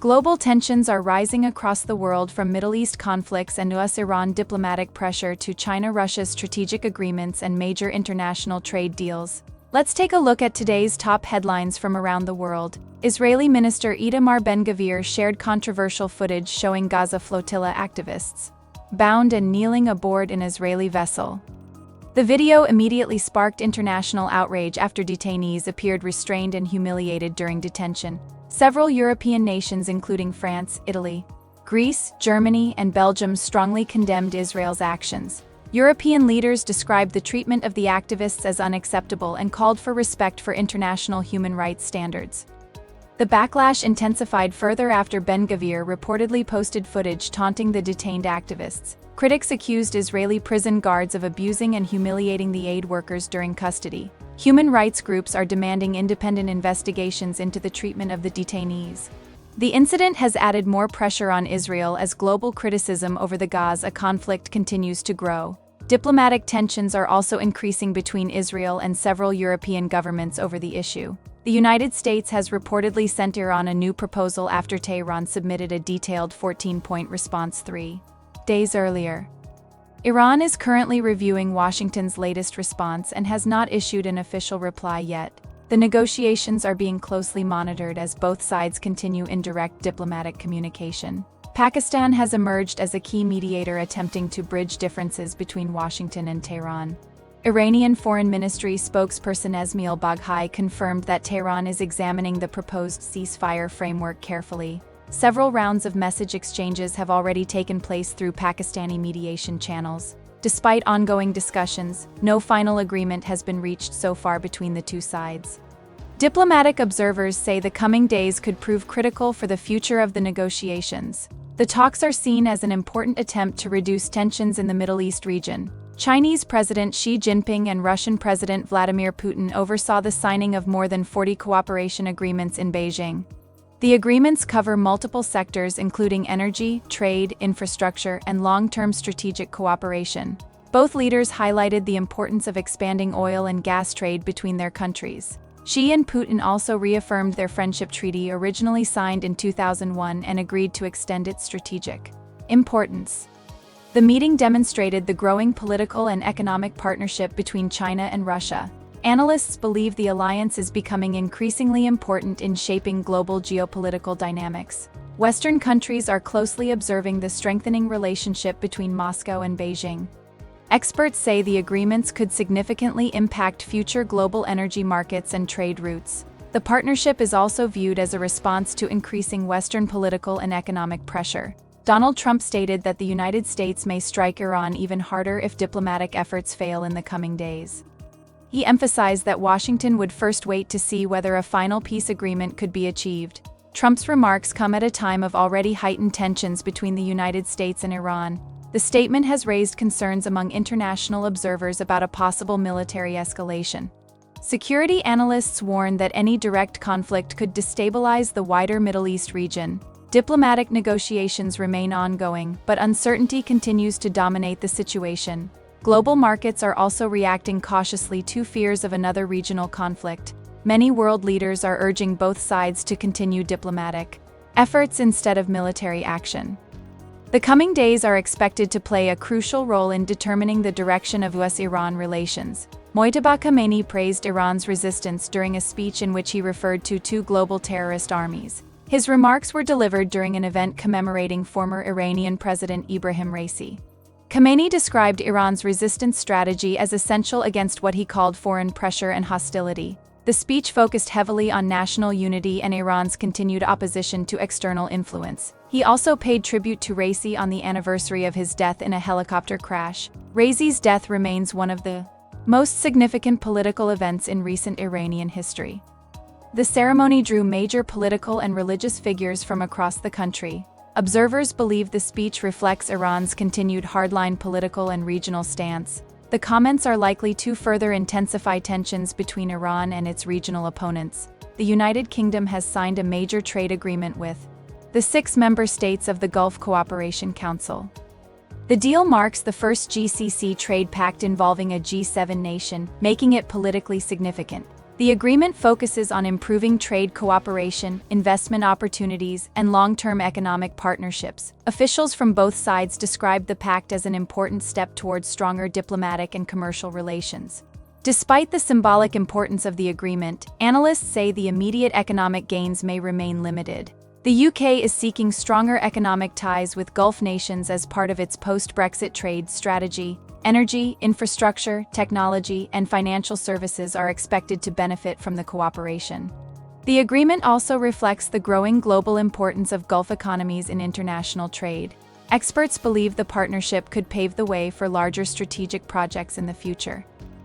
Global tensions are rising across the world, from Middle East conflicts and US-Iran diplomatic pressure to China-Russia's strategic agreements and major international trade deals. Let's take a look at today's top headlines from around the world. Israeli Minister Itamar Ben-Gvir shared controversial footage showing Gaza Flotilla activists bound and kneeling aboard an Israeli vessel. The video immediately sparked international outrage after detainees appeared restrained and humiliated during detention. Several European nations, including France, Italy, Greece, Germany, and Belgium, strongly condemned Israel's actions. European leaders described the treatment of the activists as unacceptable and called for respect for international human rights standards. The backlash intensified further after Ben-Gvir reportedly posted footage taunting the detained activists. Critics accused Israeli prison guards of abusing and humiliating the aid workers during custody. Human rights groups are demanding independent investigations into the treatment of the detainees. The incident has added more pressure on Israel as global criticism over the Gaza conflict continues to grow. Diplomatic tensions are also increasing between Israel and several European governments over the issue. The United States has reportedly sent Iran a new proposal after Tehran submitted a detailed 14-point response 3 days earlier. Iran is currently reviewing Washington's latest response and has not issued an official reply yet. The negotiations are being closely monitored as both sides continue indirect diplomatic communication. Pakistan has emerged as a key mediator, attempting to bridge differences between Washington and Tehran. Iranian Foreign Ministry spokesperson Esmail Baghai confirmed that Tehran is examining the proposed ceasefire framework carefully. Several rounds of message exchanges have already taken place through Pakistani mediation channels. Despite ongoing discussions, no final agreement has been reached so far between the two sides. Diplomatic observers say the coming days could prove critical for the future of the negotiations. The talks are seen as an important attempt to reduce tensions in the Middle East region. Chinese President Xi Jinping and Russian President Vladimir Putin oversaw the signing of more than 40 cooperation agreements in Beijing. The agreements cover multiple sectors, including energy, trade, infrastructure, and long-term strategic cooperation. Both leaders highlighted the importance of expanding oil and gas trade between their countries. Xi and Putin also reaffirmed their friendship treaty, originally signed in 2001, and agreed to extend its strategic importance. The meeting demonstrated the growing political and economic partnership between China and Russia. Analysts believe the alliance is becoming increasingly important in shaping global geopolitical dynamics. Western countries are closely observing the strengthening relationship between Moscow and Beijing. Experts say the agreements could significantly impact future global energy markets and trade routes. The partnership is also viewed as a response to increasing Western political and economic pressure. Donald Trump stated that the United States may strike Iran even harder if diplomatic efforts fail in the coming days. He emphasized that Washington would first wait to see whether a final peace agreement could be achieved. Trump's remarks come at a time of already heightened tensions between the United States and Iran. The statement has raised concerns among international observers about a possible military escalation. Security analysts warn that any direct conflict could destabilize the wider Middle East region. Diplomatic negotiations remain ongoing, but uncertainty continues to dominate the situation. Global markets are also reacting cautiously to fears of another regional conflict. Many world leaders are urging both sides to continue diplomatic efforts instead of military action. The coming days are expected to play a crucial role in determining the direction of US-Iran relations. Mojtaba Khamenei praised Iran's resistance during a speech in which he referred to two global terrorist armies. His remarks were delivered during an event commemorating former Iranian President Ibrahim Raisi. Khamenei described Iran's resistance strategy as essential against what he called foreign pressure and hostility. The speech focused heavily on national unity and Iran's continued opposition to external influence. He also paid tribute to Raisi on the anniversary of his death in a helicopter crash. Raisi's death remains one of the most significant political events in recent Iranian history. The ceremony drew major political and religious figures from across the country. Observers believe the speech reflects Iran's continued hardline political and regional stance. The comments are likely to further intensify tensions between Iran and its regional opponents. The United Kingdom has signed a major trade agreement with the 6 member states of the Gulf Cooperation Council. The deal marks the first GCC trade pact involving a G7 nation, making it politically significant. The agreement focuses on improving trade cooperation, investment opportunities, and long-term economic partnerships. Officials from both sides described the pact as an important step towards stronger diplomatic and commercial relations. Despite the symbolic importance of the agreement, analysts say the immediate economic gains may remain limited. The UK is seeking stronger economic ties with Gulf nations as part of its post-Brexit trade strategy. Energy, infrastructure, technology, and financial services are expected to benefit from the cooperation. The agreement also reflects the growing global importance of Gulf economies in international trade. Experts believe the partnership could pave the way for larger strategic projects in the future.